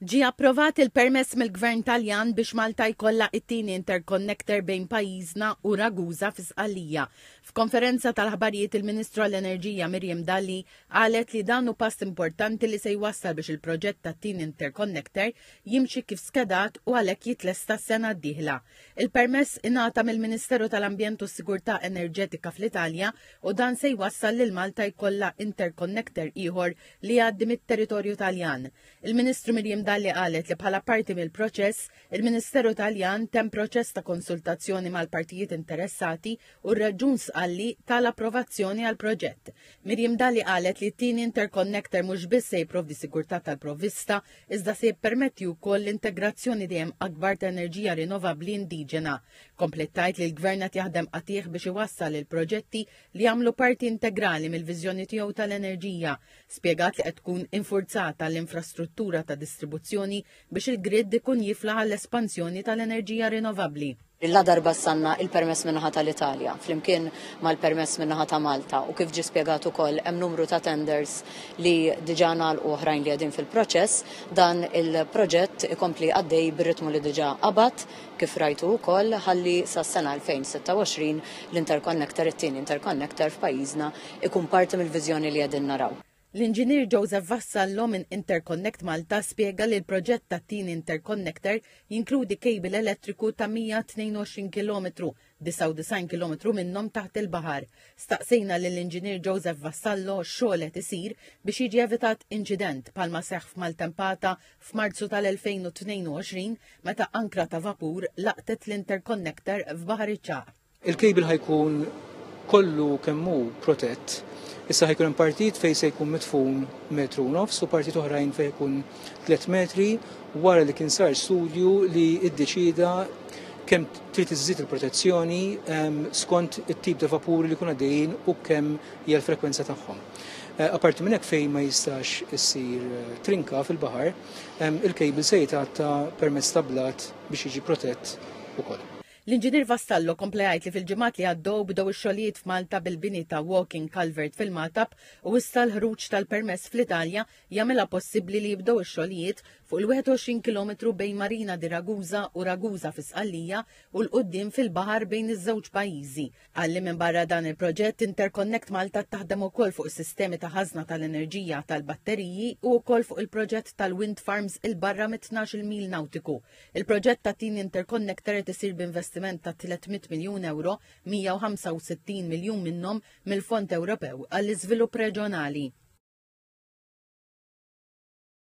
Ġi approvat il-permess mill-Gvern Taljan biex Malta jkollha it-tieni interconnector bejn pajjiżna u Ragusa fi Sqallija. F'konferenza tal-ħabarijiet il-Ministru għall-Enerġija Miriam Dalli qalet li dan hu pass importanti li se jwassal biex il-proġett tat-tieni interconnector jimxi kif skedat u għalhekk jitlesta s-sena d-dieħla. Il-permess ingħata mill-Ministeru tal-Ambjent u s-Sigurtà Enerġetika fl-Italja u dan se jwassal lil Malta jkollha interconnector ieħor li jgħaddi mit-territorju Taljan. Il-Ministru Miriam Dalli qalet li bħala parti mill-proċess, il-Ministeru Taljan temm proċess ta' konsultazzjoni mal-partijiet interessati u r-Reġjun Sqalli tal-approvazzjoni għal proġett. Miriam Dalli qalet li t-tieni interconnector mhux biss se jipprovdi sigurtà tal-provvista, iżda se jippermetti wkoll l-integrazzjoni dejjem akbar ta' enerġija rinnovabbli indiġena. Komplettajt li l-Gvern qed jaħdem qatih biex iwassal il-proġetti li jagħmlu parti integrali mill-viżjoni tiegħu tal-enerġija. Spjegat li qed tkun infurzata l-infrastruttura ta' distribuzzjoni biex il-grid ikun jiflaħ għall-espansjoni tal-enerġija rinnovabbli. La darba sanna il-permess minnaħa tal-Italja, flimkien mal-permess minnaħa ta' Malta u kif ġi spjegat ukoll hemm numru ta' tenders li diġà nagħlqu oħrajn li qegħdin fil-proċess, dan il-proġett ikompli għaddej bir-ritmu li diġà qabad kif rajtu wkoll ħalli sas-sena 2026 l-interconnector it-tieni interconnector f'pajjiżna ikun parti mill-viżjoni li qegħdin naraw. L-inġinier Joseph Vassallo minn Interconnect Malta spjega li l-proġett ta' tieni interconnector jinkludi kejbil elettriku ta' 122 km, 99 km minnhom taħt il-baħar. Staqsejna lill-inġinier Joseph Vassallo xogħol qed isir biex jiġi evitat inċident bħalma seħħ f'Maltempata f'Marzu tal-2022 meta ankra ta' vapur laqtet l-interconnector f'Baħar iċ-Ċaq. Il-kejbil ħajkun kollu kemmu protett. Issa ħajkun hemm partit fejn se jkun midfun 1.5 metru u partit oħrajn fejn jkun 3 metri wara li kien sar studju li ddeċida kemm trid iżżid il-protezzjoni skont it-tip ta' vapuri li jkun għaddejjin u kemm hija l-frekwenza tagħhom. Apparti minn hekk fejn ma jistax issir trinka fil-baħar, il-kejbil se jitgħatta permezz ta' blat biex jiġi protett ukoll. L-inġinier Vassallo komplejt li fil-ġimgħat li għaddew bdew ix-xogħlijiet f'Malta bil-bini ta' walking culvert fil-Matab u issa l-ħruġ tal-permess fl-Italja jagħmilha possibbli li jibdew ix-xogħlijiet fuq il-21 km bejn Marina di Ragusa u Ragusa fi Sqallija u l-qudiem fil-baħar bejn iż-żewġ pajjiżi. Għalli minn barra dan il-proġett Interconnect Malta taħdem ukoll fuq is-sistemi ta' ħażna tal-enerġija tal-batteriji u wkoll fuq il-proġett tal-wind farms il-barra mit-12 mil nautiku. Il-proġett ta' tieni interconnector qed isir b'investiment ta' 300 miljun euro, 165 miljun minnhom mill-Fond Ewropew għall-Iżvilupp Reġjonali.